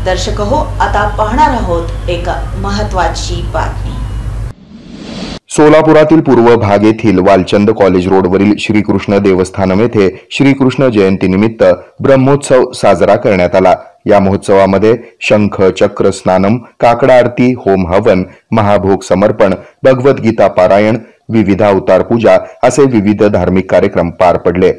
दर्शक हो, आता पाहणार आहोत एक महत्त्वाची बातमी। सोलापुरातील पूर्व भाग येथील वालचंद कॉलेज रोडवरील श्रीकृष्ण देवस्थानम येथे श्रीकृष्ण जयंतीनिमित्त ब्रह्मोत्सव साजरा करण्यात आला। या महोत्सवामध्ये शंख चक्र स्नानम, काकडा आरती, होम हवन, महाभोग समर्पण, भगवद्गीता पारायण, विविध अवतार पूजा असे विविध धार्मिक कार्यक्रम पार पडले।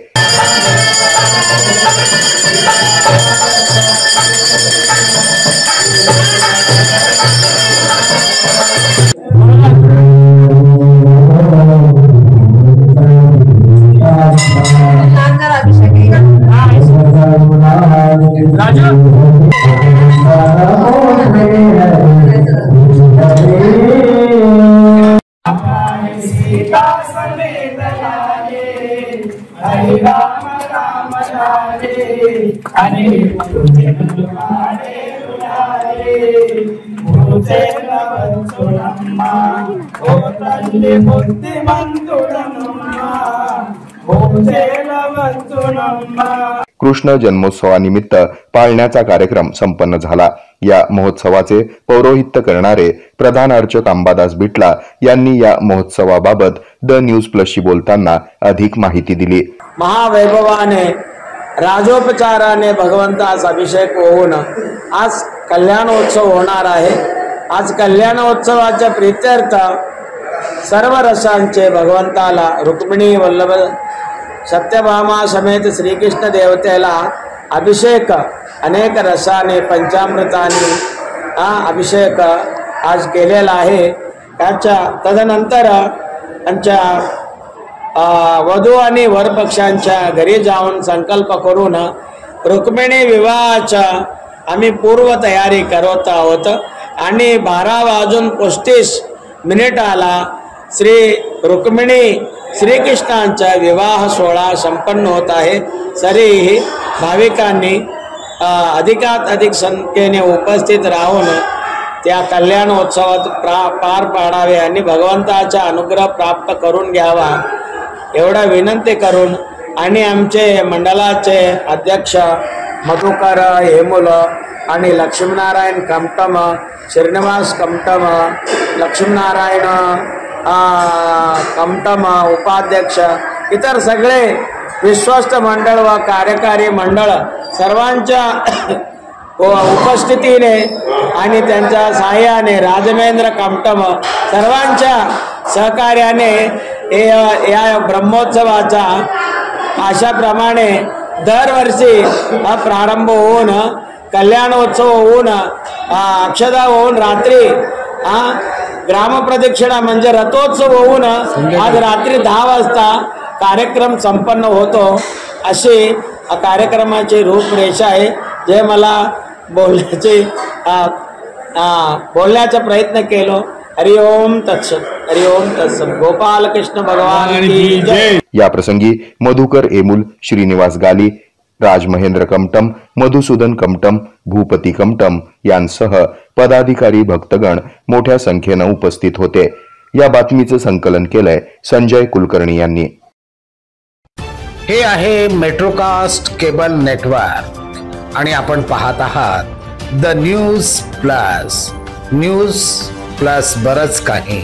कृष्ण जन्मोत्सवानिमित्त पाळण्याचा कार्यक्रम संपन्न झाला। या महोत्सवाचे पौरोहित्य करणारे प्रधान अर्चक अंबादास बिटला यांनी या महोत्सवाबाबत द न्यूज प्लसशी बोलताना अधिक माहिती दिली। महावैभवाने राजोपचाराने भगवंतास अभिषेक होऊन आज कल्याणोत्सव होणार आहे। आज कल्याणोत्सवाच्या प्रीत्यर्थ सर्व रसांचे भगवंताला रुक्मिणी वल्लभ सत्यभामा समेत श्रीकृष्ण देवतेला अभिषेक अनेक रसाने पंचामृताने अभिषेक आज केलेला आहे। त्याच्या तदनंतर आमच्या वधू आणि वर पक्षांच्या घरी जाऊन संकल्प करून रुक्मिणी विवाहाच्या आम्ही पूर्व तयारी करत आहोत आणि 12:35 श्री रुक्मिणी श्रीकृष्णांचा विवाह सोहळा संपन्न होत आहे। तरीही भाविकांनी अधिकाधिक संख्येने उपस्थित राहून त्या कल्याणोत्सवात पार पाडावे आणि भगवंताचा अनुग्रह प्राप्त करून घ्यावा एवढा विनंती करून आणि आमचे मंडळाचे अध्यक्ष मधुकर हेमुल आणि लक्ष्मीनारायण कमटम, श्रीनिवास कमटम, लक्ष्मीनारायण कमटम उपाध्यक्ष, इतर सगळे विश्वस्त मंडळ व कार्यकारी मंडळ सर्वांच्या उपस्थितीने आणि त्यांच्या सहाय्याने राजमेंद्र कमटम सर्वांच्या सहकार्याने या ब्रह्मोत्सवाचा अशाप्रमाणे दरवर्षी प्रारंभ होऊन कल्याणोत्सव होऊन अक्षदा होऊन रात्री ग्रामप्रदक्षिणा म्हणजे रथोत्सव होऊन आज रात्री 10 वाजता कार्यक्रम संपन्न होतो। अशी कार्यक्रमाची रूपरेषा आहे जे मला बोलण्याचा प्रयत्न केलो। हरि ओम तत्सत, हरि ओम तत्सत। गोपाल कृष्ण भगवान की जय। या प्रसंगी मधुकर एमुल, श्रीनिवास गाली, राजमहेंद्र कमटम, मधुसूदन कमटम, भूपती कमटम यांसह पदाधिकारी भक्तगण मोठ्या संख्येने उपस्थित होते। या बातमीचं संकलन केलंय संजय कुलकर्णी यांनी। हे आहे मेट्रोकास्ट केबल नेटवर्क आणि आपण पाहत आहात the news plus. News plus बरंच काही।